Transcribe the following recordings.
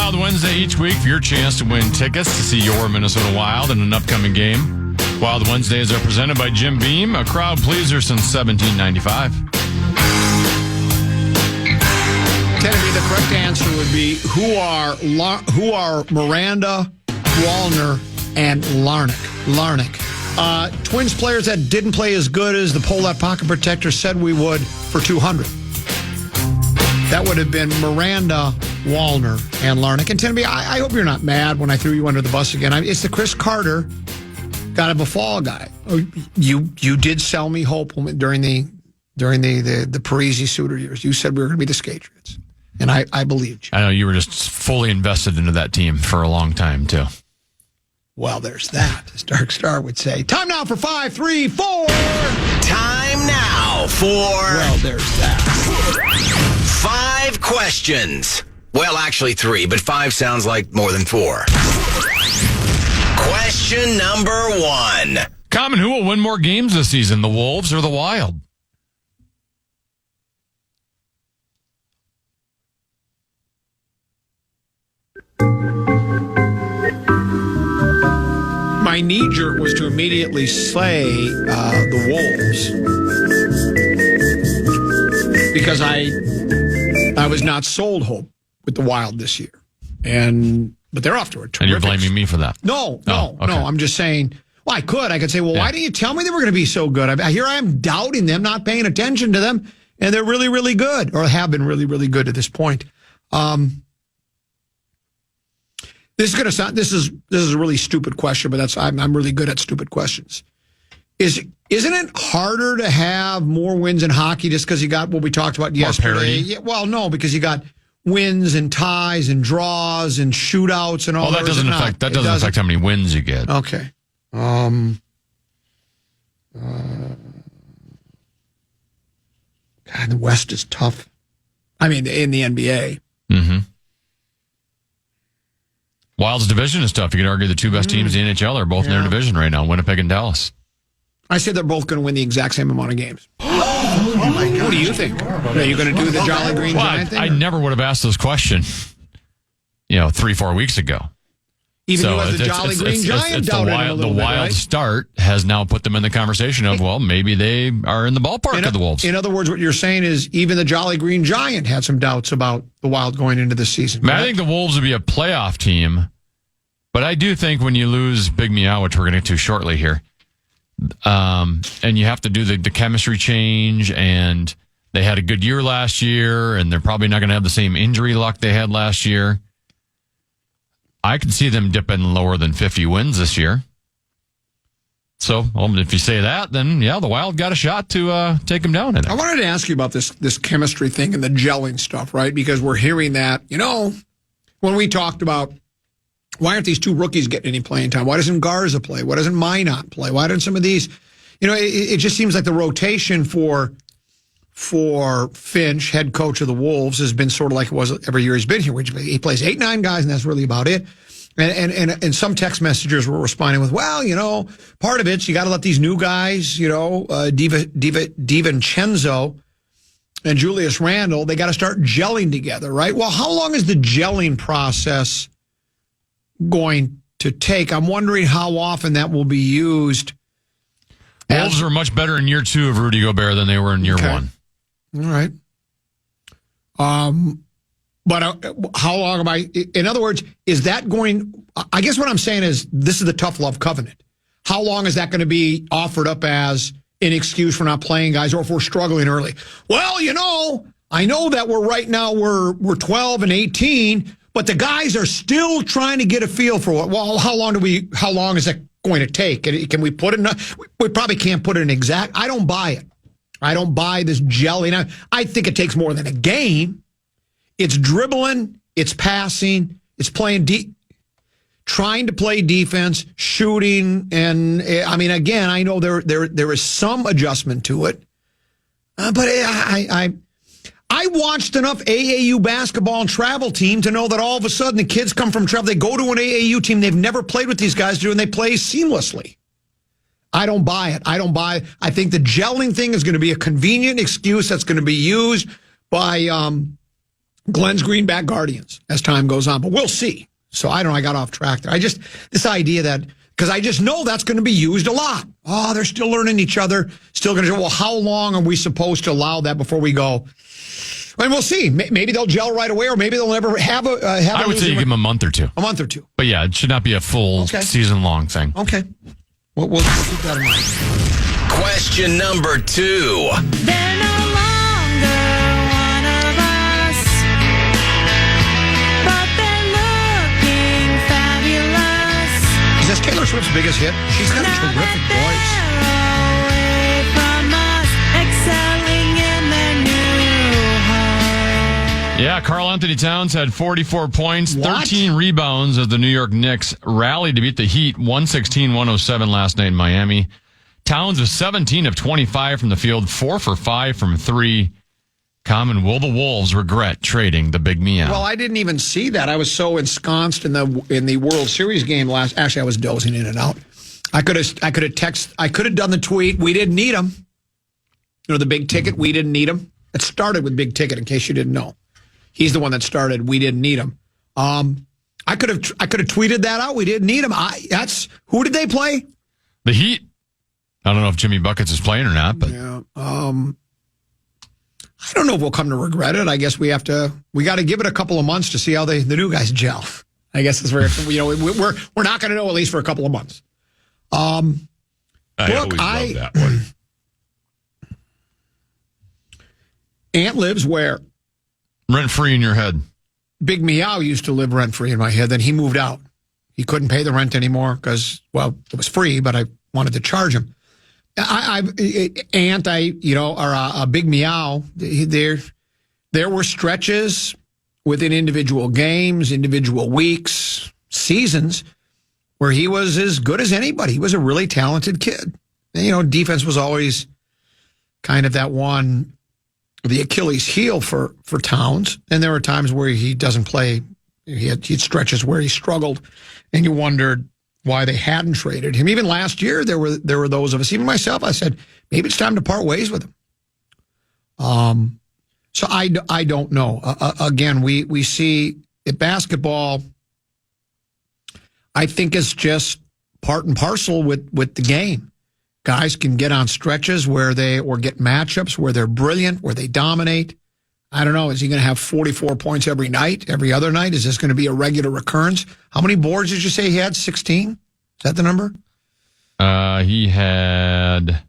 Wild Wednesday each week for your chance to win tickets to see your Minnesota Wild in an upcoming game. Wild Wednesdays are presented by Jim Beam, a crowd pleaser since 1795. Kennedy, the correct answer would be who are Miranda, Wallner, and Larnach. Twins players that didn't play as good as the Polar Pocket Protector said we would for 200. That would have been Miranda, Wallner, and Larnach. And Kennedy, I hope you're not mad when I threw you under the bus again. It's the Chris Carter got a fall guy. You did sell me hope during the Parisi Suter years. You said we were going to be the Skatriots. And I believed you. I know you were just fully invested into that team for a long time, too. Well, there's that, as Dark Star would say. Time now for 5, 3, 4. Time now for... Well, there's that. 5 questions. Well, actually 3, but 5 sounds like more than 4. Question number 1. Common, who will win more games this season, the Wolves or the Wild? My knee-jerk was to immediately say the Wolves because I was not sold hope with the Wild this year, but they're off to a terrific. And you're blaming me for that? No. Okay. I'm just saying. Well, I could say, why didn't you tell me they were going to be so good? Here I am doubting them, not paying attention to them, and they're really, really good, or have been really, really good at this point. This is going to sound. This is a really stupid question, but I'm really good at stupid questions. Isn't it harder to have more wins in hockey just because you got what we talked about yesterday? Parity? Yeah, well, no, because you got wins and ties and draws and shootouts and all. That doesn't affect how many wins you get. Okay. God, the West is tough. I mean, in the NBA. Mm-hmm. Wild's division is tough. You could argue the two best teams in the NHL are both in their division right now, Winnipeg and Dallas. I say they're both going to win the exact same amount of games. Oh my God. What do you think? Are you going to do the Jolly Green Giant thing? I never would have asked this question, 3-4 weeks ago. Even you as the Jolly Green Giant doubted him a little bit, Wild start has now put them in the conversation of, well, maybe they are in the ballpark of the Wolves. In other words, what you're saying is even the Jolly Green Giant had some doubts about the Wild going into this season. I think the Wolves would be a playoff team, but I do think when you lose Big Meow, which we're going to get to shortly here, and you have to do the chemistry change, and they had a good year last year, and they're probably not going to have the same injury luck they had last year. I can see them dipping lower than 50 wins this year. So, if you say that, then, the Wild got a shot to take them down. I wanted to ask you about this chemistry thing and the gelling stuff, right? Because we're hearing that, when we talked about why aren't these two rookies getting any playing time? Why doesn't Garza play? Why doesn't Minot play? Why don't some of these, it just seems like the rotation for Finch, head coach of the Wolves, has been sort of like it was every year he's been here. He plays 8-9 guys, and that's really about it. And some text messengers were responding with, well, part of it's you got to let these new guys, DiVincenzo and Julius Randle, they got to start gelling together, right? Well, how long is the gelling process going to take? I'm wondering how often that will be used. Wolves were much better in year 2 of Rudy Gobert than they were in year 1. All right. But how long in other words, is that going, I guess what I'm saying is this is the tough love covenant. How long is that going to be offered up as an excuse for not playing guys, or if we're struggling early? Well, I know that we're 12 and 18, but the guys are still trying to get a feel for what, well, how long is that going to take? Can we put it we probably can't put it in exact. I don't buy it. I don't buy this gelling. I think it takes more than a game. It's dribbling, it's passing, it's playing trying to play defense, shooting, and again, I know there is some adjustment to it, but I watched enough AAU basketball and travel team to know that all of a sudden the kids come from travel, they go to an AAU team they've never played with these guys and they play seamlessly. I don't buy it. I think the gelling thing is going to be a convenient excuse that's going to be used by Glenn's Greenback Guardians as time goes on, but we'll see. So I don't know. I got off track there. This idea that, because I just know that's going to be used a lot. Oh, they're still learning each other. Still going to, well, how long are we supposed to allow that before we go? And we'll see. Maybe they'll gel right away, or maybe they'll never have a. I would say you give them a month or two. A month or two. But yeah, it should not be a full season-long thing. Okay. We'll keep that in mind. Question number 2. They're no longer one of us, but they're looking fabulous. Is this Taylor Swift's biggest hit? She's got a terrific voice. Away from us, excelling in their new home. Yeah, Karl Anthony Towns had 44 points, What? 13 rebounds as the New York Knicks rallied to beat the Heat 116-107 last night in Miami. Towns was 17 of 25 from the field, 4 for 5 from 3. Common, will the Wolves regret trading the Big Meow? Well, I didn't even see that. I was so ensconced in the World Series game last. Actually, I was dozing in and out. I could have done the tweet. We didn't need him. You know, the big ticket. We didn't need him. It started with big ticket. In case you didn't know, he's the one that started. We didn't need him. I could have tweeted that out. We didn't need him. Who did they play? The Heat. I don't know if Jimmy Buckets is playing or not, but Yeah. I don't know if we'll come to regret it. I guess we got to give it a couple of months to see how the new guys gel. I guess that's where we're not going to know at least for a couple of months. I always love that one. Ant lives where? rent-free in your head. Big Meow used to live rent-free in my head. Then he moved out. He couldn't pay the rent anymore because, well, it was free, but I wanted to charge him. Ant, or a Big Meow, there were stretches within individual games, individual weeks, seasons, where he was as good as anybody. He was a really talented kid. And, defense was always kind of that one, the Achilles heel for Towns. And there were times where he doesn't play. He had stretches where he struggled, and you wondered why they hadn't traded him. Even last year, there were those of us, even myself, I said, maybe it's time to part ways with him. So I don't know. Again, we see that basketball, I think, is just part and parcel with the game. Guys can get on stretches or get matchups where they're brilliant, where they dominate. I don't know. Is he going to have 44 points every night, every other night? Is this going to be a regular recurrence? How many boards did you say he had? 16? Is that the number? He had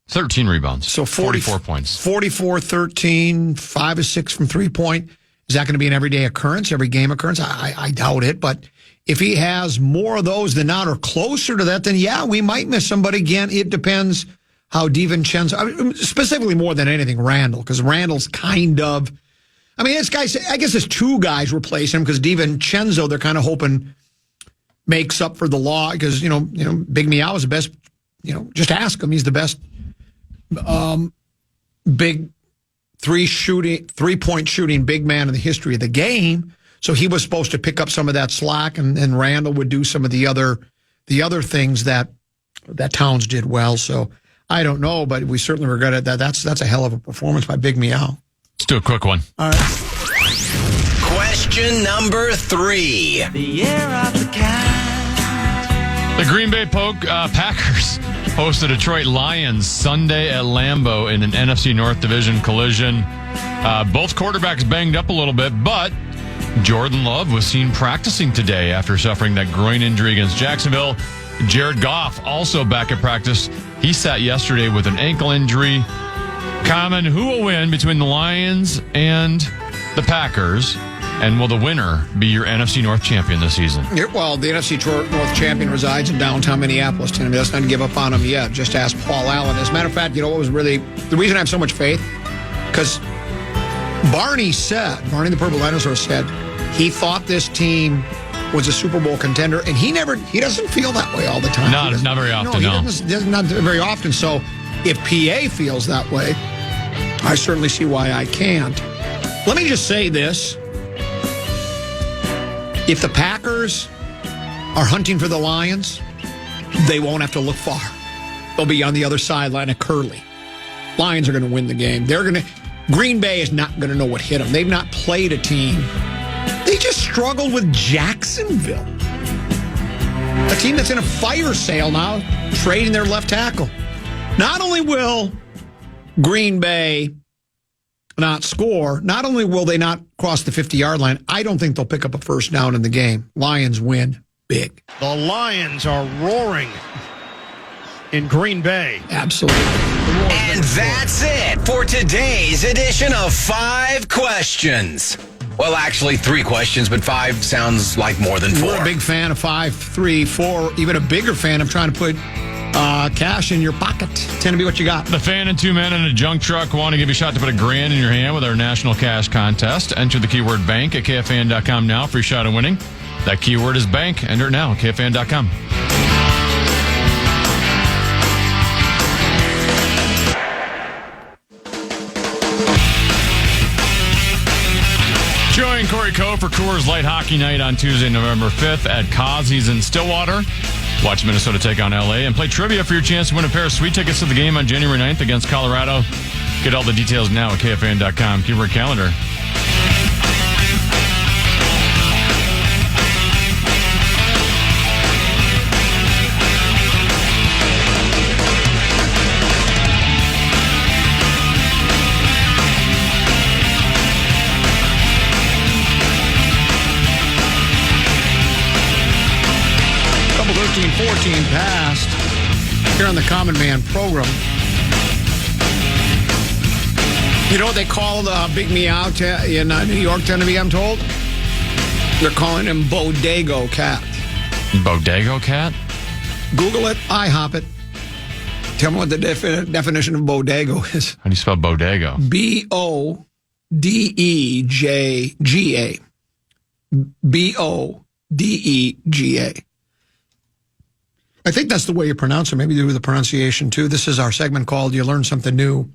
13 rebounds. So 44 points. 44, 13, 5 or 6 from 3-point. Is that going to be an everyday occurrence, every game occurrence? I doubt it. But if he has more of those than not or closer to that, then yeah, we might miss him. But again, it depends how DiVincenzo, specifically more than anything, Randall, because Randall's kind of, this guy, I guess there's two guys replacing him because DiVincenzo, they're kind of hoping makes up for the law because, Big Meow is the best, just ask him. He's the best big 3-point shooting big man in the history of the game. So he was supposed to pick up some of that slack, and Randall would do some of the other things that Towns did well. So I don't know, but we certainly regret it. That's a hell of a performance by Big Meow. Let's do a quick one. All right. Question number 3. The year of the cat. The Green Bay Packers host the Detroit Lions Sunday at Lambeau in an NFC North Division collision. Both quarterbacks banged up a little bit, but Jordan Love was seen practicing today after suffering that groin injury against Jacksonville. Jared Goff also back at practice. He sat yesterday with an ankle injury. Common, who will win between the Lions and the Packers? And will the winner be your NFC North champion this season? Well, the NFC North champion resides in downtown Minneapolis. And let's not give up on him yet. Just ask Paul Allen. As a matter of fact, what was really the reason I have so much faith? Because Barney the Purple Dinosaur said, he thought this team was a Super Bowl contender, and he doesn't feel that way all the time. Not very often, no. Not very often. So if PA feels that way, I certainly see why I can't. Let me just say this. If the Packers are hunting for the Lions, they won't have to look far. They'll be on the other sideline at Curly. Lions are going to win the game. Green Bay is not going to know what hit them. They've not played a team. They just struggled with Jacksonville. A team that's in a fire sale now, trading their left tackle. Not only will Green Bay not score, not only will they not cross the 50-yard line, I don't think they'll pick up a first down in the game. Lions win big. The Lions are roaring in Green Bay. Absolutely. And that's it for today's edition of 5 Questions. Well, actually, 3 questions, but 5 sounds like more than 4. We're a big fan of 5, 3, 4, even a bigger fan of trying to put cash in your pocket. Tend to be what you got. The Fan and 2 men in a junk truck want to give you a shot to put $1,000 in your hand with our national cash contest. Enter the keyword bank at KFAN.com now for your shot at winning. That keyword is bank. Enter it now at KFAN.com. Join Corey Coe for Coors Light Hockey Night on Tuesday, November 5th at Cos. He's in Stillwater. Watch Minnesota take on LA and play trivia for your chance to win a pair of sweet tickets to the game on January 9th against Colorado. Get all the details now at KFAN.com. Keyword calendar. Couple 13-14 passed here on the Common Man program. You know what they call the Big Meow in New York, tend to be, I'm told? They're calling him Bodega Cat. Bodega Cat? Google it, IHOP it. Tell me what the definition of bodega is. How do you spell bodega? Bodega. Bodega. I think that's the way you pronounce it. Maybe do the pronunciation too. This is our segment called You Learn Something New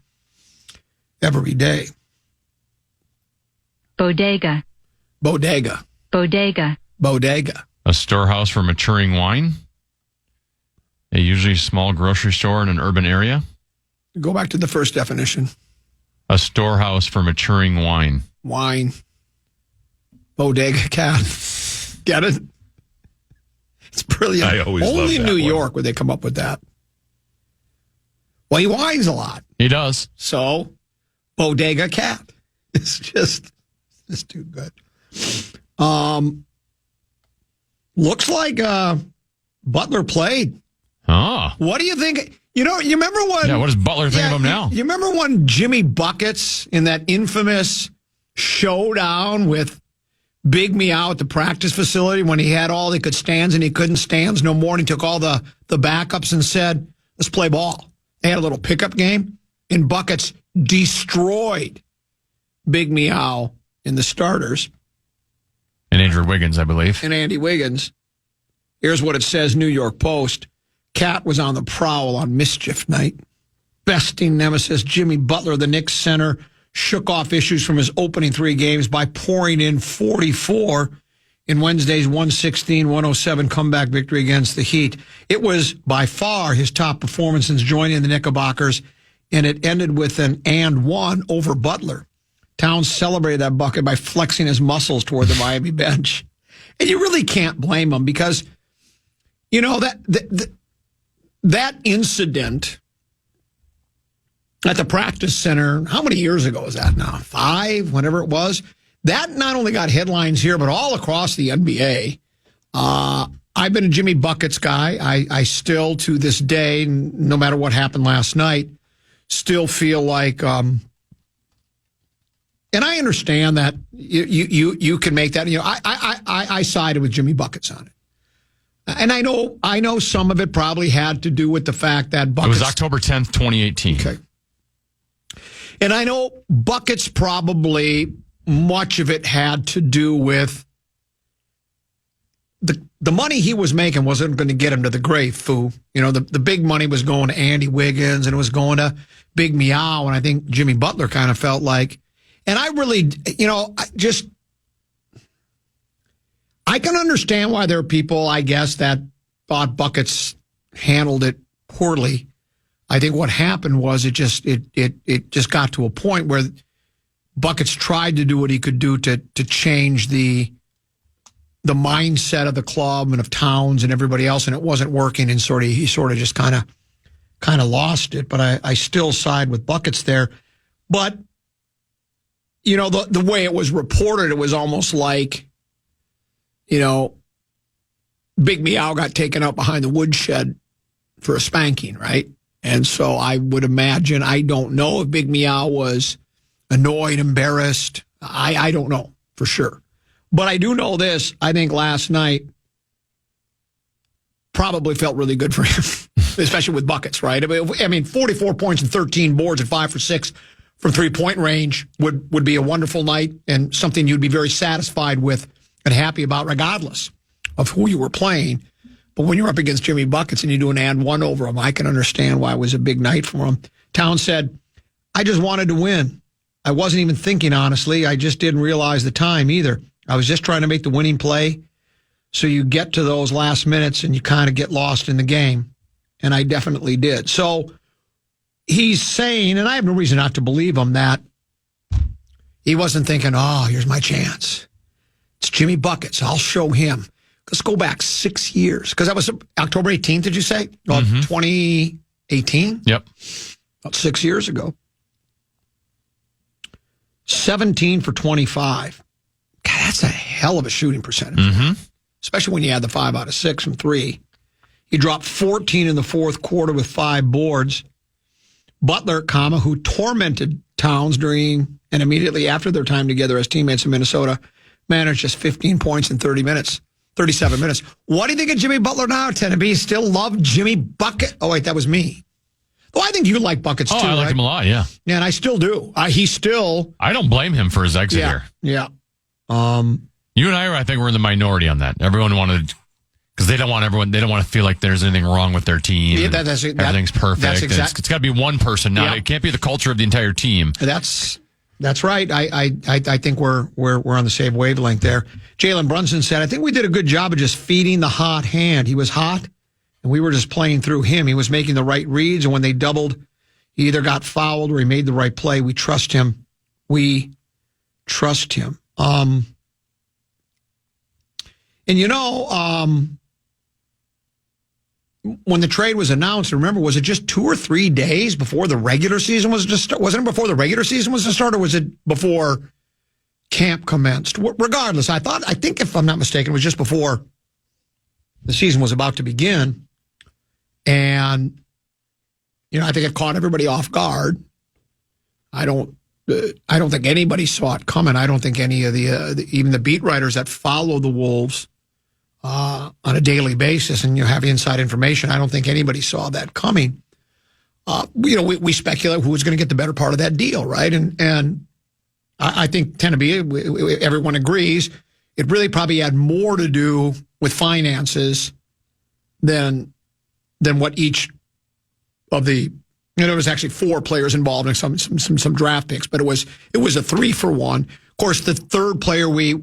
Every Day. Bodega. Bodega. Bodega. Bodega. A storehouse for maturing wine. A usually small grocery store in an urban area. Go back to the first definition. A storehouse for maturing wine. Wine. Bodega Cat. Get it? It's brilliant. I always love Only in that New one. York would they come up with that. Well, he whines a lot. He does. So, Bodega Cat. It's just too good. Looks like Butler played. Oh. What do you think? You remember when... Yeah, what does Butler think of him now? You remember when Jimmy Buckets in that infamous showdown with Big Meow at the practice facility when he had all he could stands and he couldn't stands no more, and he took all the backups and said, let's play ball. They had a little pickup game, and Buckets destroyed Big Meow in the starters. And Andrew Wiggins, I believe. And Andy Wiggins. Here's what it says, New York Post. Cat was on the prowl on mischief night. Besting nemesis Jimmy Butler, the Knicks center, shook off issues from his opening 3 games by pouring in 44 in Wednesday's 116-107 comeback victory against the Heat. It was by far his top performance since joining the Knickerbockers, and it ended with an and one over Butler. Towns celebrated that bucket by flexing his muscles toward the Miami bench. And you really can't blame him because, that incident at the practice center, how many years ago was that now? 5, whatever it was. That not only got headlines here, but all across the NBA. I've been a Jimmy Buckets guy. I still, to this day, no matter what happened last night, still feel like, and I understand that you can make that. I sided with Jimmy Buckets on it. And I know some of it probably had to do with the fact that Buckets... It was October 10th, 2018. Okay. And I know Buckets probably, much of it had to do with the money he was making wasn't going to get him to the grave, foo. The big money was going to Andy Wiggins and it was going to Big Meow. And I think Jimmy Butler kind of felt like... And I really, I can understand why there are people, I guess, that thought Buckets handled it poorly. I think what happened was it just got to a point where Buckets tried to do what he could do to change the mindset of the club and of Towns and everybody else, and it wasn't working. And he sort of just kind of lost it. But I still side with Buckets there. But you know, the way it was reported, it was almost like, you know, Big Meow got taken out behind the woodshed for a spanking, right? And so I would imagine, I don't know if Big Meow was annoyed, embarrassed. I don't know for sure. But I do know this. I think last night probably felt really good for him, especially with Buckets, right? I mean, 44 points and 13 boards and 5 for 6 from three-point range would be a wonderful night and something you'd be very satisfied with and happy about regardless of who you were playing. But when you're up against Jimmy Buckets and you do an and one over him, I can understand why it was a big night for him. Towns said, I just wanted to win. I wasn't even thinking, honestly. I just didn't realize the time either. I was just trying to make the winning play. So you get to those last minutes and you kind of get lost in the game. And I definitely did. So he's saying, and I have no reason not to believe him, that he wasn't thinking, oh, here's my chance. It's Jimmy Buckets. I'll show him. Let's go back 6 years. Because that was October 18th, did you say? 2018? Yep. About 6 years ago. 17 for 25. God, that's a hell of a shooting percentage. Especially when you add the 5 out of 6 from 3. He dropped 14 in the fourth quarter with 5 boards. Butler, who tormented Towns during and immediately after their time together as teammates in Minnesota, managed just 15 points in 37 minutes. What do you think of Jimmy Butler now, Tennessee? Still love Jimmy Bucket? Oh, wait, that was me. Oh, I think you like Buckets, too. I like him a lot, yeah. Yeah, and I still do. I don't blame him for his exit here. Yeah. You and I think we're in the minority on that. Everyone wanted, because they don't want to feel like there's anything wrong with their team. Yeah, everything's perfect. It's got to be one person. Now, it can't be the culture of the entire team. That's right. I think we're on the same wavelength there. Jalen Brunson said, I think we did a good job of just feeding the hot hand. He was hot, and we were just playing through him. He was making the right reads, and when they doubled, he either got fouled or he made the right play. We trust him. And you know, when the trade was announced, remember, was it just 2 or 3 days before the regular season was to start? Wasn't it before the regular season was to start, or was it before camp commenced? Regardless, I think if I'm not mistaken, it was just before the season was about to begin. And, you know, I think it caught everybody off guard. I don't think anybody saw it coming. I don't think any of even the beat writers that follow the Wolves on a daily basis and you have inside information, I don't think anybody saw that coming. You know, we speculate who was going to get the better part of that deal, right? And I think Tennessee, everyone agrees, it really probably had more to do with finances than what each of the, you know, there was actually 4 players involved in some draft picks, but it was a 3-for-1. Of course, the third player we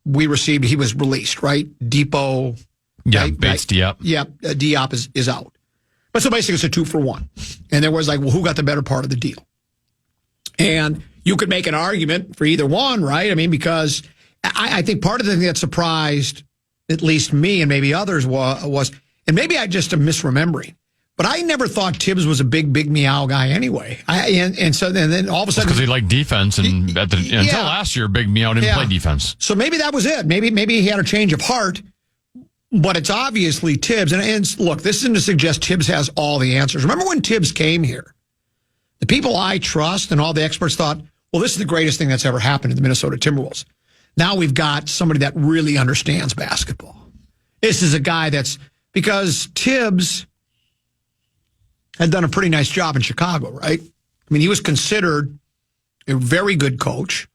received, he was released, right? Depot. Yeah, right? Bates Diop. Yeah, Diop is out. But so basically it's a 2-for-1. And there was like, well, who got the better part of the deal? And you could make an argument for either one, right? I mean, because I think part of the thing that surprised at least me and maybe others was, and maybe I just am misremembering, but I never thought Tibbs was a big Meow guy anyway. And then all of a sudden, because he liked defense, and until last year, Big Meow didn't play defense. So maybe that was it. Maybe he had a change of heart. But it's obviously Tibbs. And look, this isn't to suggest Tibbs has all the answers. Remember when Tibbs came here? The people I trust and all the experts thought, well, this is the greatest thing that's ever happened to the Minnesota Timberwolves. Now we've got somebody that really understands basketball. This is a guy because Tibbs had done a pretty nice job in Chicago, right? I mean, he was considered a very good coach.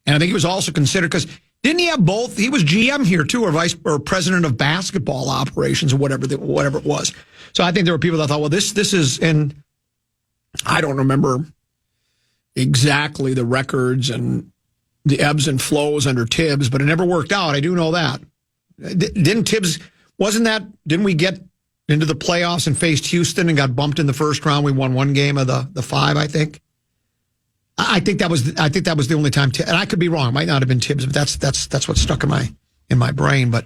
And I think he was also considered, because didn't he have both? He was GM here too, or president of basketball operations, or whatever it was. So I think there were people that thought, well, this is, and I don't remember exactly the records and the ebbs and flows under Tibbs, but it never worked out. I do know that. Didn't we get into the playoffs and faced Houston and got bumped in the first round? We won one game of the 5, I think. I think that was the only time, and I could be wrong. It might not have been Tibbs, but that's what stuck in my brain. But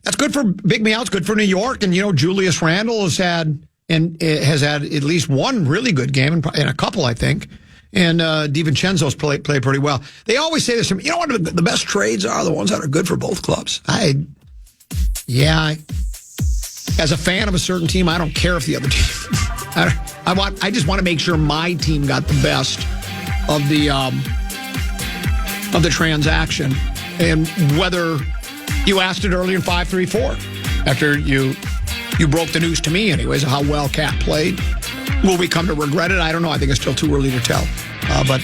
that's good for Big Meow. It's good for New York, and Julius Randle has had at least one really good game, and a couple, I think. And DiVincenzo's played pretty well. They always say this. You know what the best trades are? The ones that are good for both clubs. As a fan of a certain team, I don't care if the other team. I just want to make sure my team got the best of the transaction. And whether you asked it earlier in 5-3-4, after you broke the news to me, anyways, of how well Cat played. Will we come to regret it? I don't know. I think it's still too early to tell. But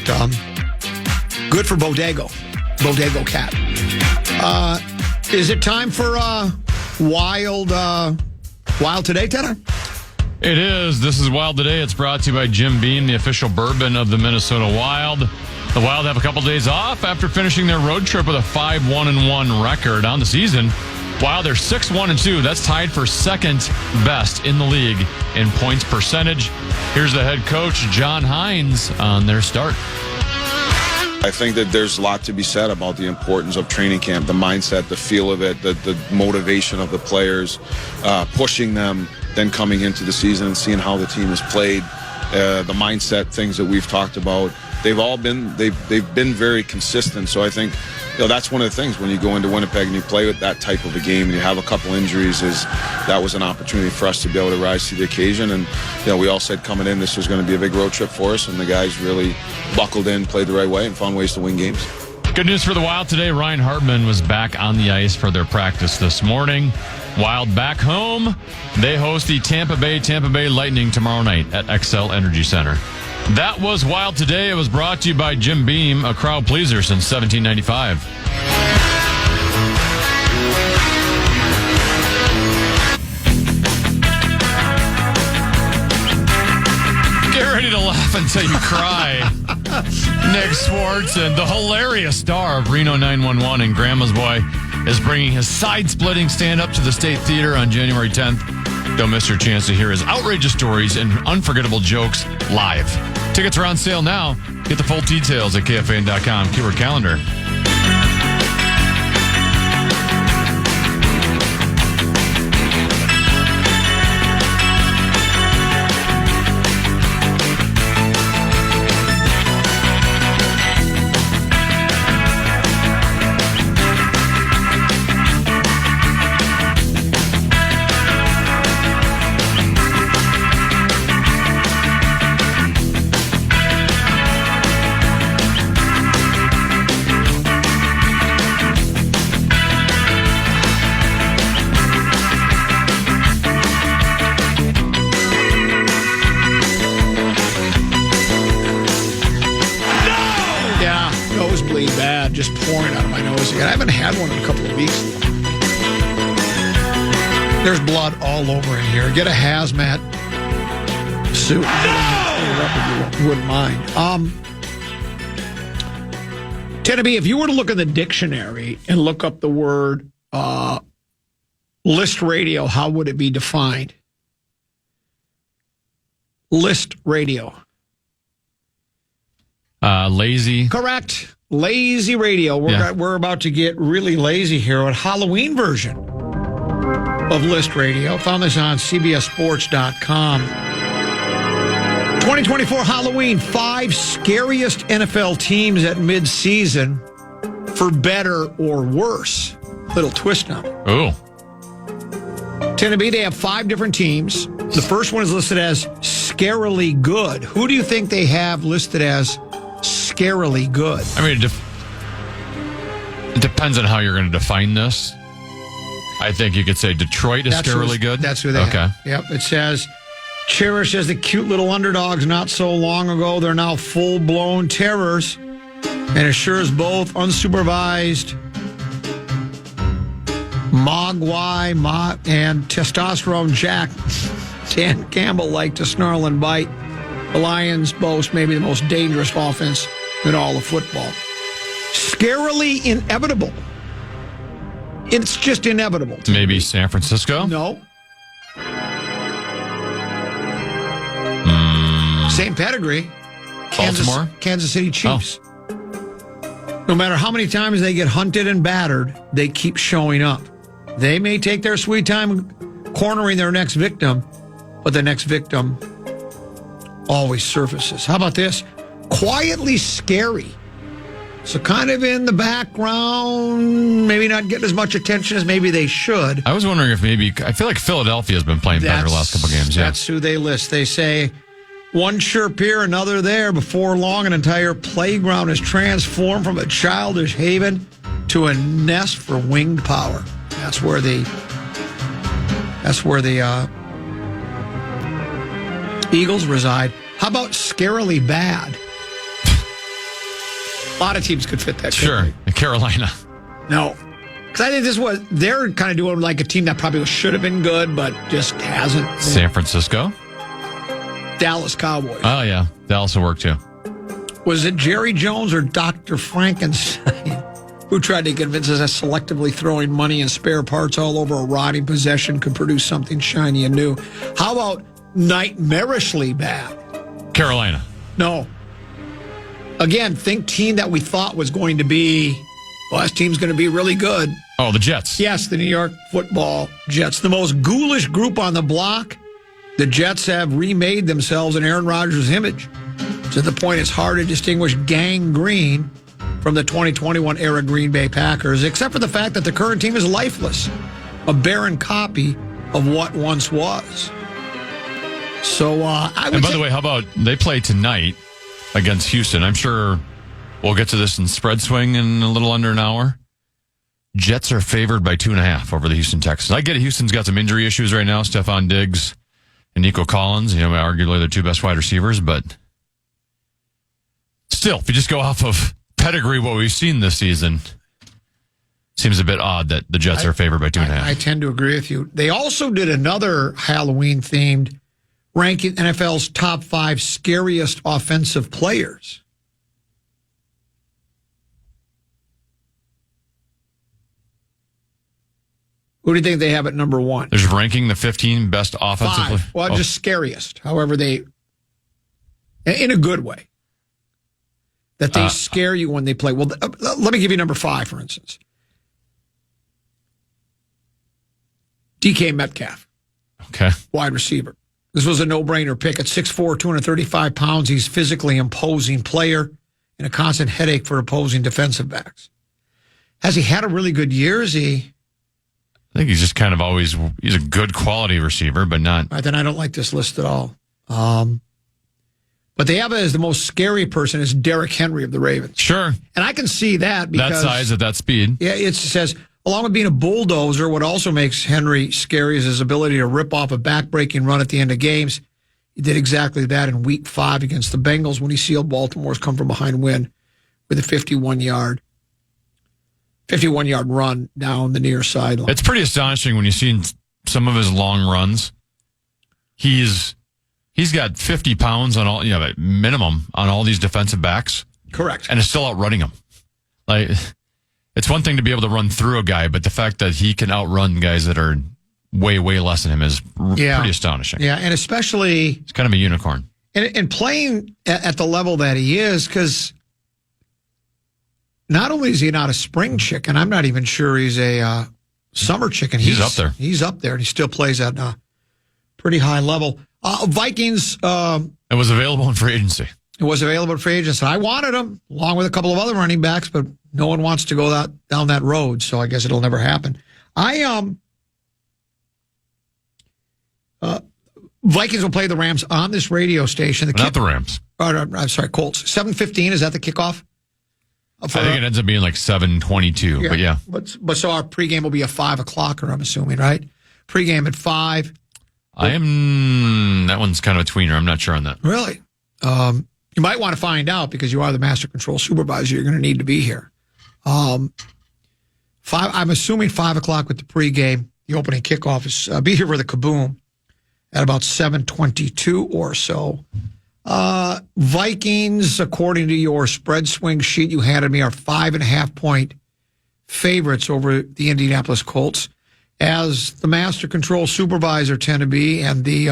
good for Bodega Cat. Is it time for Wild Today, Tanner? It is. This is Wild Today. It's brought to you by Jim Beam, the official bourbon of the Minnesota Wild. The Wild have a couple days off after finishing their road trip with a 5-1-1 record on the season. Wild, they're 6-1-2. That's tied for second best in the league in points percentage. Here's the head coach, John Hines, on their start. I think that there's a lot to be said about the importance of training camp, the mindset, the feel of it, the motivation of the players, pushing them, then coming into the season and seeing how the team has played, the mindset, things that we've talked about. They've been very consistent. So I think that's one of the things when you go into Winnipeg and you play with that type of a game and you have a couple injuries, that was an opportunity for us to be able to rise to the occasion. And we all said coming in this was going to be a big road trip for us, and the guys really buckled in, played the right way, and found ways to win games. Good news for the Wild today. Ryan Hartman was back on the ice for their practice this morning. Wild back home. They host the Tampa Bay Lightning tomorrow night at XL Energy Center. That was Wild Today. It was brought to you by Jim Beam, a crowd pleaser since 1795. Get ready to laugh until you cry. Nick Swartzen, the hilarious star of Reno 911 and Grandma's Boy, is bringing his side-splitting stand-up to the State Theater on January 10th. Don't miss your chance to hear his outrageous stories and unforgettable jokes live. Tickets are on sale now. Get the full details at KFAN.com. Keyword calendar. Just pouring out of my nose again. I haven't had one in a couple of weeks. There's blood all over in here. Get a hazmat suit. No! If you wouldn't mind. Tenneby, if you were to look in the dictionary and look up the word list radio, how would it be defined? List radio. Lazy. Correct. Lazy radio. We're about to get really lazy here. A Halloween version of List Radio. Found this on CBSSports.com. 2024 Halloween. 5 scariest NFL teams at midseason for better or worse. Little twist on it. Oh. Tennessee, they have 5 different teams. The first one is listed as scarily good. Who do you think they have listed as scarily good? I mean, it depends on how you're going to define this. I think you could say Detroit is scarily good. That's who they have. Yep. It says, cherished as the cute little underdogs not so long ago, they're now full-blown terrors and assures both unsupervised Mogwai and testosterone Jack Dan Campbell like to snarl and bite. The Lions boast maybe the most dangerous offense in all of football. Scarily inevitable. It's just inevitable. Maybe San Francisco? No. Same pedigree. Baltimore? Kansas City Chiefs. No matter how many times they get hunted and battered, they keep showing up. They may take their sweet time cornering their next victim, but the next victim always surfaces. How about this? Quietly scary. So kind of in the background, maybe not getting as much attention as maybe they should. I was wondering if I feel like Philadelphia has been playing better the last couple games. Yeah. That's who they list. They say one chirp here, another there. Before long, an entire playground is transformed from a childish haven to a nest for winged power. That's where the Eagles reside. How about scarily bad? A lot of teams could fit that. Sure. Carolina. No. Because I think they're kind of doing like a team that probably should have been good, but just hasn't. San Francisco. Dallas Cowboys. Oh, yeah. Dallas will work too. Was it Jerry Jones or Dr. Frankenstein who tried to convince us that selectively throwing money and spare parts all over a rotting possession could produce something shiny and new? How about nightmarishly bad? Carolina. No. Again, think team that we thought was going to be, well, this team's going to be really good. Oh, the Jets. Yes, the New York Football Jets. The most ghoulish group on the block. The Jets have remade themselves in Aaron Rodgers' image to the point it's hard to distinguish Gang Green from the 2021 era Green Bay Packers, except for the fact that the current team is lifeless, a barren copy of what once was. So, I would. And by the way, how about they play tonight against Houston? I'm sure we'll get to this in spread swing in a little under an hour. Jets are favored by 2.5 over the Houston Texans. I get it. Houston's got some injury issues right now. Stephon Diggs and Nico Collins, arguably their two best wide receivers, but still, if you just go off of pedigree, what we've seen this season, seems a bit odd that the Jets are favored by 2.5. I tend to agree with you. They also did another Halloween-themed ranking NFL's top 5 scariest offensive players. Who do you think they have at number 1? There's ranking the 15 best offensive players. Well, just scariest. However, in a good way. That they scare you when they play. Well, let me give you number 5, for instance. DK Metcalf. Okay. Wide receiver. This was a no-brainer pick. At 6'4", 235 pounds, he's physically imposing player and a constant headache for opposing defensive backs. Has he had a really good year? Is he... I think he's just kind of always, he's a good quality receiver, but not. All right, then I don't like this list at all. But they have it as the most scary person is Derrick Henry of the Ravens. Sure. And I can see that because... That size at that speed. Yeah, it says, along with being a bulldozer, what also makes Henry scary is his ability to rip off a back-breaking run at the end of games. He did exactly that in Week 5 against the Bengals when he sealed Baltimore's come-from-behind win with a 51-yard run down the near sideline. It's pretty astonishing when you see some of his long runs. He's got 50 pounds on all, at minimum on all these defensive backs. Correct. And is still outrunning them. Like, it's one thing to be able to run through a guy, but the fact that he can outrun guys that are way, way less than him is pretty astonishing. Yeah, and especially... It's kind of a unicorn. And playing at the level that he is, because not only is he not a spring chicken, I'm not even sure he's a summer chicken. He's up there. He's up there, and he still plays at a pretty high level. Vikings... it was available in free agency. It was available in free agency. I wanted him, along with a couple of other running backs, but no one wants to go down that road, so I guess it'll never happen. Vikings will play the Rams on this radio station. Not the Rams. I'm sorry, Colts. 7:15, is that the kickoff? I think it ends up being like 7:22, but yeah. But so our pregame will be a 5 o'clocker, I'm assuming, right? Pregame at 5. That one's kind of a tweener. I'm not sure on that. Really? You might want to find out because you are the master control supervisor. You're going to need to be here. 5. I'm assuming 5 o'clock with the pregame. The opening kickoff is be here for the kaboom at about 7:22 or so. Vikings, according to your spread swing sheet you handed me, are 5.5-point favorites over the Indianapolis Colts, as the master control supervisor tend to be, and the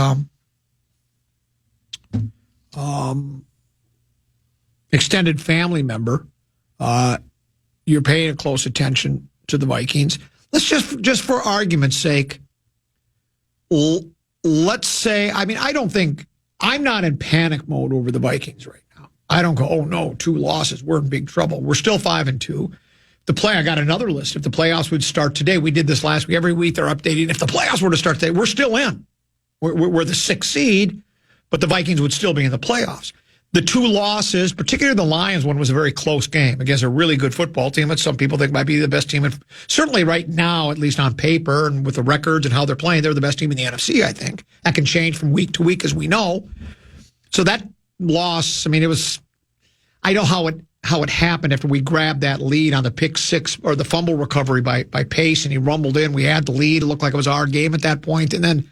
extended family member, you're paying close attention to the Vikings. Let's just for argument's sake, let's say, I mean, I'm not in panic mode over the Vikings right now. I don't go, oh no, 2 losses, we're in big trouble. We're still 5-2. I got another list. If the playoffs would start today, we did this last week. Every week they're updating. If the playoffs were to start today, we're still in. We're the 6th seed, but the Vikings would still be in the playoffs. The 2 losses, particularly the Lions one, was a very close game against a really good football team that some people think might be the best team. Certainly right now, at least on paper and with the records and how they're playing, they're the best team in the NFC, I think. That can change from week to week, as we know. So that loss, I mean, I know how it happened after we grabbed that lead on the pick 6 or the fumble recovery by Pace, and he rumbled in. We had the lead. It looked like it was our game at that point. And then,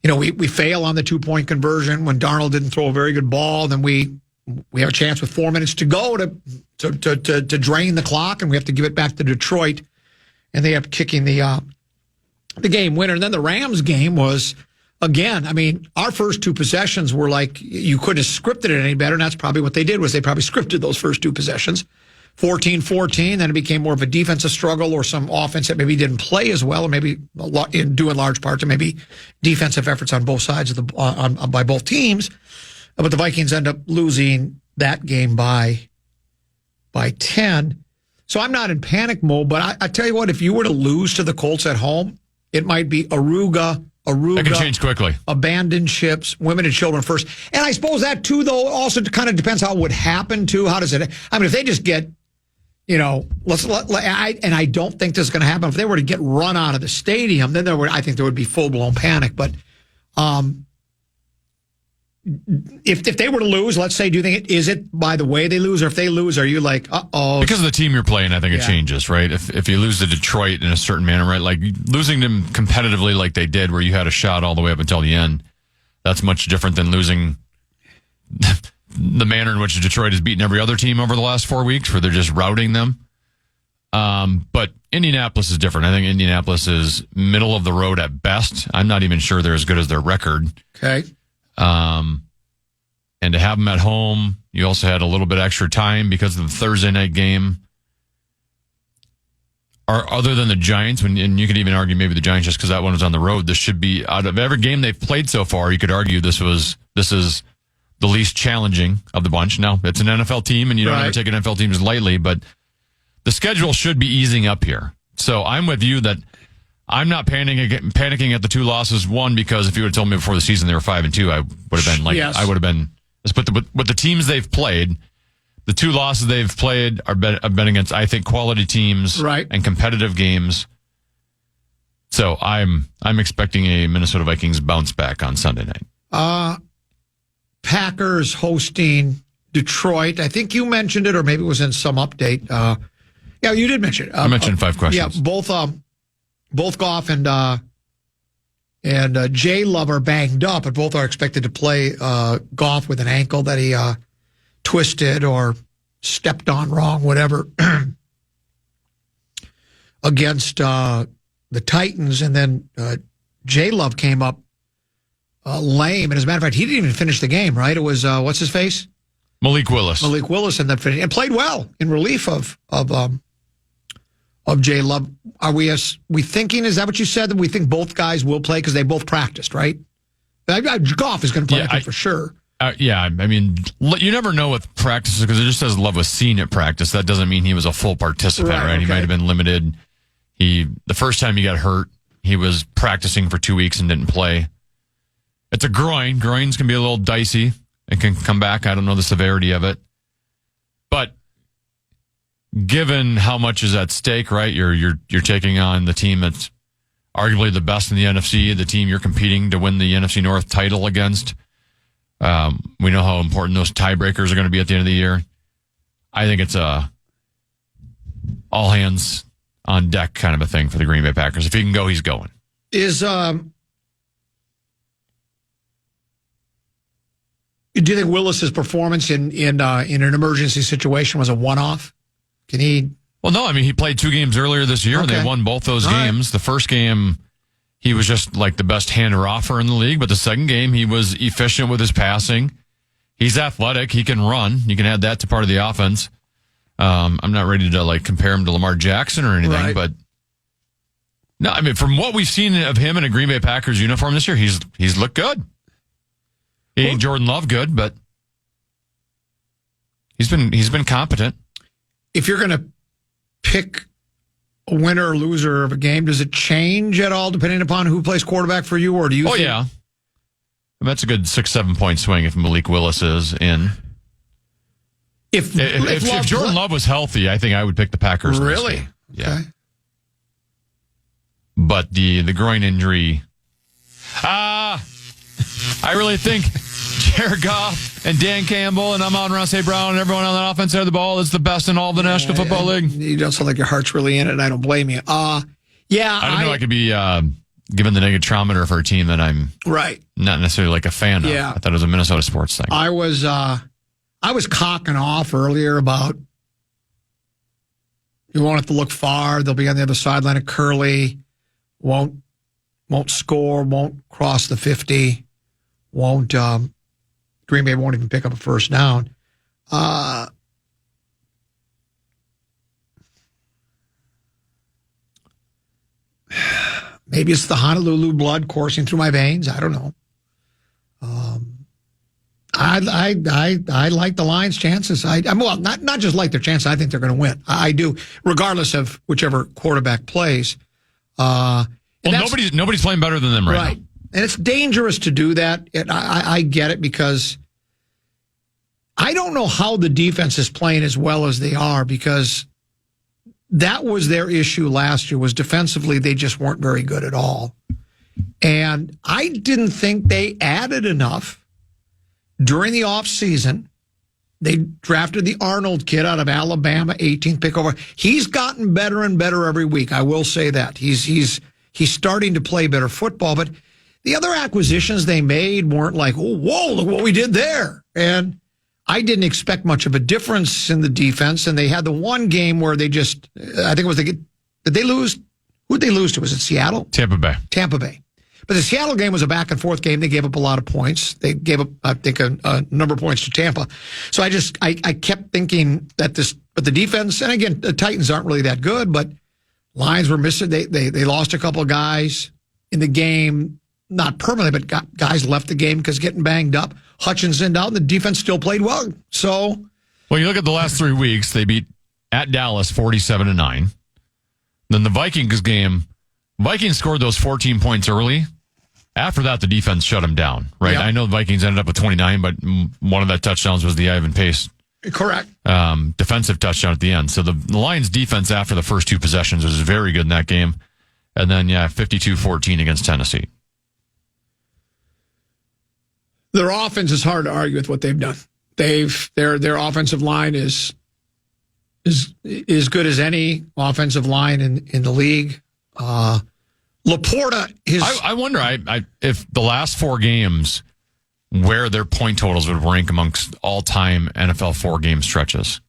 we fail on the 2-point conversion when Darnold didn't throw a very good ball. Then we have a chance with 4 minutes to go to drain the clock, and we have to give it back to Detroit, and they end up kicking the game winner. And then the Rams game was, again, I mean, our first 2 possessions were like, you couldn't have scripted it any better, and that's probably what they did, was they probably scripted those first 2 possessions. 14-14, then it became more of a defensive struggle or some offense that maybe didn't play as well, or maybe due in large part to maybe defensive efforts on both sides of by both teams. But the Vikings end up losing that game by 10. So I'm not in panic mode, but I tell you what, if you were to lose to the Colts at home, it might be Aruga, That can change quickly. Abandoned ships, women and children first. And I suppose that, too, though, also kind of depends how it would happen, too. How does it... I mean, if they just get, I don't think this is going to happen. If they were to get run out of the stadium, then I think there would be full-blown panic. But if they were to lose, let's say, do you think is it by the way they lose? Or if they lose, are you like, uh-oh? Because of the team you're playing, I think it changes, right? If you lose to Detroit in a certain manner, right? Like losing them competitively like they did, where you had a shot all the way up until the end, that's much different than losing the manner in which Detroit has beaten every other team over the last 4 weeks, where they're just routing them. But Indianapolis is different. I think Indianapolis is middle of the road at best. I'm not even sure they're as good as their record. Okay. And to have them at home, you also had a little bit extra time because of the Thursday night game. Other than the Giants, and you could even argue maybe the Giants just because that one was on the road, this should be, out of every game they've played so far, you could argue this is the least challenging of the bunch. Now, it's an NFL team, and you don't ever take an NFL team lightly, but the schedule should be easing up here. So I'm with you that I'm not panicking at the 2 losses. One, because if you would have told me before the season they were 5-2, I would have been like, yes. I would have been. But with the teams they've played, the 2 losses they've played have been against, I think, quality teams and competitive games. So I'm expecting a Minnesota Vikings bounce back on Sunday night. Packers hosting Detroit. I think you mentioned it, or maybe it was in some update. Yeah, you did mention it. I mentioned 5 questions. Yeah, both Goff and J Love are banged up, but both are expected to play. Goff with an ankle that he twisted or stepped on wrong, whatever, against the Titans. And then J Love came up lame. And as a matter of fact, he didn't even finish the game, right? It was, what's his face? Malik Willis. Malik Willis, and played well in relief of J Love. Are we thinking, is that what you said, that we think both guys will play because they both practiced, right? Goff is going to play, I think, for sure. Yeah, I mean, you never know with practices because it just says Love was seen at practice. That doesn't mean he was a full participant, right? Okay. He might have been limited. The first time he got hurt, he was practicing for 2 weeks and didn't play. It's a groin. Groins can be a little dicey. It can come back. I don't know the severity of it. But given how much is at stake, right? You're taking on the team that's arguably the best in the NFC, the team you're competing to win the NFC North title against. We know how important those tiebreakers are going to be at the end of the year. I think it's a all hands on deck kind of a thing for the Green Bay Packers. If he can go, he's going. Do you think Willis's performance in an emergency situation was a one-off? Can he? Well, no. I mean, he played 2 games earlier this year, and they won both those games. Right. The first game, he was just like the best hander-offer in the league. But the second game, he was efficient with his passing. He's athletic. He can run. You can add that to part of the offense. I'm not ready to compare him to Lamar Jackson or anything, Right. but no, I mean, from what we've seen of him in a Green Bay Packers uniform this year, he's looked good. He ain't Jordan Love good, but he's been competent. If you're going to pick a winner or loser of a game, does it change at all depending upon who plays quarterback for you, or do you? Oh yeah, that's a good 6-7 point swing if Malik Willis is in. If Jordan Love was healthy, I think I would pick the Packers. Really? Yeah. Okay. But the groin injury, I really think Jared Goff and Dan Campbell and Amon-Ra St. Brown and everyone on that offense side of the ball is the best in all of the National Football League. You don't sound like your heart's really in it, and I don't blame you. I don't know. I could be given the negative traumeter for a team that I'm right. not necessarily a fan of. Yeah. I thought it was a Minnesota sports thing. I was cocking off earlier about you won't have to look far. They'll be on the other sideline of Curly. Won't score. Won't cross the 50. Won't. Green Bay won't even pick up a first down. Maybe it's the Honolulu blood coursing through my veins. I don't know. I like the Lions' chances. Well, not just like their chances. I think they're going to win. I do, regardless of whichever quarterback plays. Nobody's playing better than them right now. And it's dangerous to do that. I get it because I don't know how the defense is playing as well as they are, because that was their issue last year, was defensively they just weren't very good at all. And I didn't think they added enough during the offseason. They drafted the Arnold kid out of Alabama, 18th pick over. He's gotten better and better every week. I will say that. He's starting to play better football, but the other acquisitions they made weren't like, oh, whoa, look what we did there. And I didn't expect much of a difference in the defense. And they had the one game where they just, I think it was, did they lose? Who'd they lose to? Was it Seattle? Tampa Bay. But the Seattle game was a back and forth game. They gave up a lot of points. They gave up, I think, a number of points to Tampa. So I kept thinking that but the defense, and again, the Titans aren't really that good, but Lions were missing. They lost a couple of guys in the game, not permanently, but guys left the game because getting banged up. Hutchinson out, and the defense still played well. So, well, you look at the last 3 weeks, they beat at Dallas 47-9. Then the Vikings game, Vikings scored those 14 points early. After that, the defense shut them down, right? Yep. I know the Vikings ended up with 29, but one of that touchdowns was the Ivan Pace. Correct. Defensive touchdown at the end. So the Lions defense after the first 2 possessions was very good in that game. And then, 52-14 against Tennessee. Their offense is hard to argue with what they've done. Their offensive line is good as any offensive line in the league. Laporta is. I wonder if the last 4 games where their point totals would rank amongst all-time NFL 4-game stretches.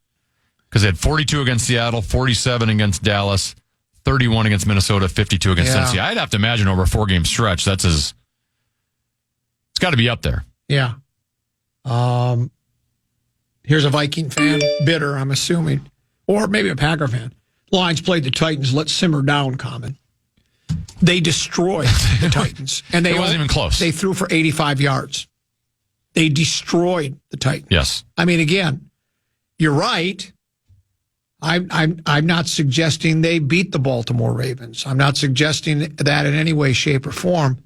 Because they had 42 against Seattle, 47 against Dallas, 31 against Minnesota, 52 against Tennessee. I'd have to imagine over a 4-game stretch, it's got to be up there. Yeah. Here's a Viking fan, bitter, I'm assuming, or maybe a Packer fan. Lions played the Titans. Let's simmer down, Common. They destroyed the Titans, and it wasn't even close. They threw for 85 yards. They destroyed the Titans. Yes. I mean, again, you're right. I'm not suggesting they beat the Baltimore Ravens. I'm not suggesting that in any way, shape, or form.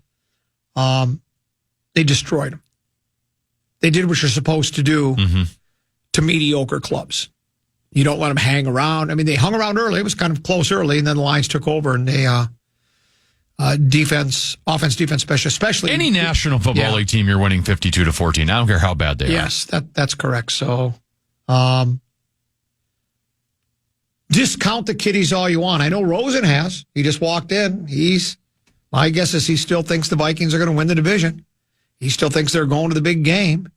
They destroyed them. They did what you're supposed to do to mediocre clubs. You don't let them hang around. I mean, they hung around early. It was kind of close early, and then the Lions took over, and they offense, defense, special, especially any National Football League team, you're winning 52-14. I don't care how bad they are. Yes, that's correct. So, discount the kiddies all you want. I know Rosen has. He just walked in. My guess is he still thinks the Vikings are going to win the division. He still thinks they're going to the big game.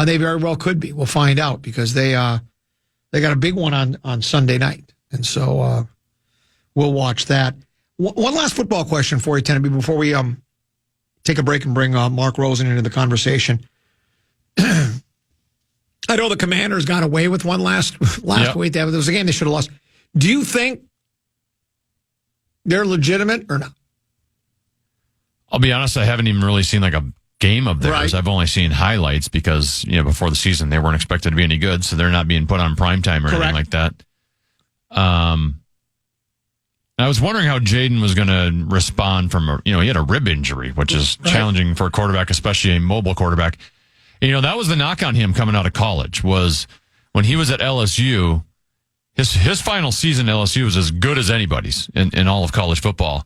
They very well could be. We'll find out because they got a big one on Sunday night, and so we'll watch that. One last football question for you, Tenneby, before we take a break and bring Mark Rosen into the conversation. I know the Commanders got away with one last Yep. week. There was a game they should have lost. Do you think they're legitimate or not? I'll be honest, I haven't even really seen like a game of theirs. Right. I've only seen highlights because, before the season they weren't expected to be any good, so they're not being put on primetime or anything like that. I was wondering how Jaden was going to respond from, he had a rib injury, which is challenging for a quarterback, especially a mobile quarterback. That was the knock on him coming out of college, was when he was at LSU, his final season at LSU was as good as anybody's in all of college football.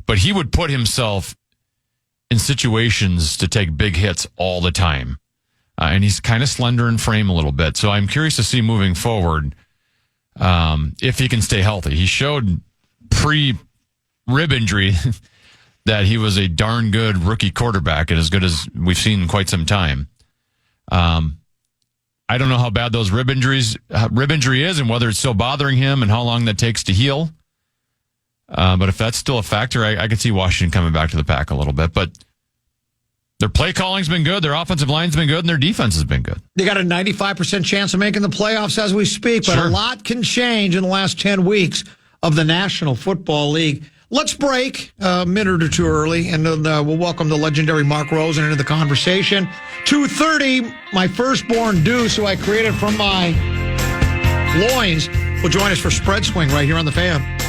But he would put himself in situations to take big hits all the time. And he's kind of slender in frame a little bit. So I'm curious to see moving forward if he can stay healthy. He showed pre-rib injury that he was a darn good rookie quarterback and as good as we've seen in quite some time. I don't know how bad those rib injury is and whether it's still bothering him and how long that takes to heal. But if that's still a factor, I could see Washington coming back to the pack a little bit. But their play calling's been good, their offensive line's been good, and their defense has been good. They got a 95% chance of making the playoffs as we speak, but a lot can change in the last 10 weeks of the National Football League. Let's break a minute or two early, and then we'll welcome the legendary Mark Rosen into the conversation. 2:30, my firstborn Deuce, who I created from my loins, will join us for Spread Swing right here on the Fan.